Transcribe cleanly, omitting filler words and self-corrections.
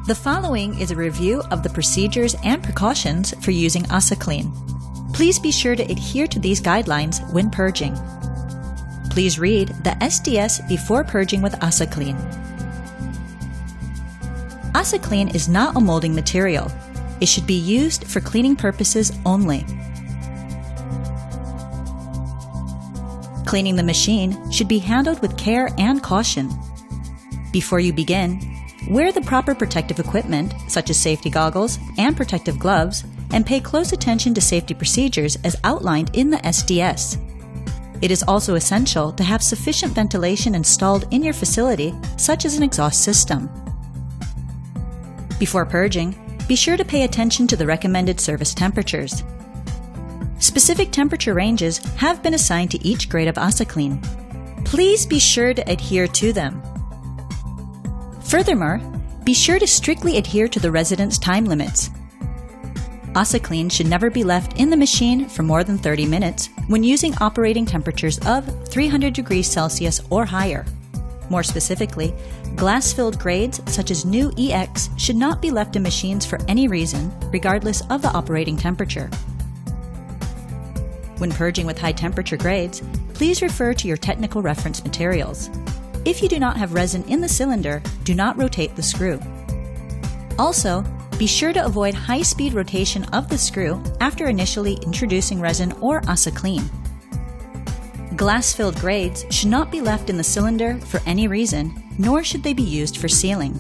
The following is a review of the procedures and precautions for using Asaclean. Please be sure to adhere to these guidelines when purging. Please read the SDS before purging with Asaclean. Asaclean is not a molding material. It should be used for cleaning purposes only. Cleaning the machine should be handled with care and caution. Before you begin, wear the proper protective equipment, such as safety goggles and protective gloves, and pay close attention to safety procedures as outlined in the SDS. It is also essential to have sufficient ventilation installed in your facility, such as an exhaust system. Before purging, be sure to pay attention to the recommended service temperatures. Specific temperature ranges have been assigned to each grade of Asaclean. Please be sure to adhere to them. Furthermore, be sure to strictly adhere to the residence time limits. Asaclean should never be left in the machine for more than 30 minutes when using operating temperatures of 300 degrees Celsius or higher. More specifically, glass-filled grades such as new EX should not be left in machines for any reason, regardless of the operating temperature. When purging with high-temperature grades, please refer to your technical reference materials. If you do not have resin in the cylinder, do not rotate the screw. Also, be sure to avoid high-speed rotation of the screw after initially introducing resin or Asaclean. Glass-filled grades should not be left in the cylinder for any reason, nor should they be used for sealing.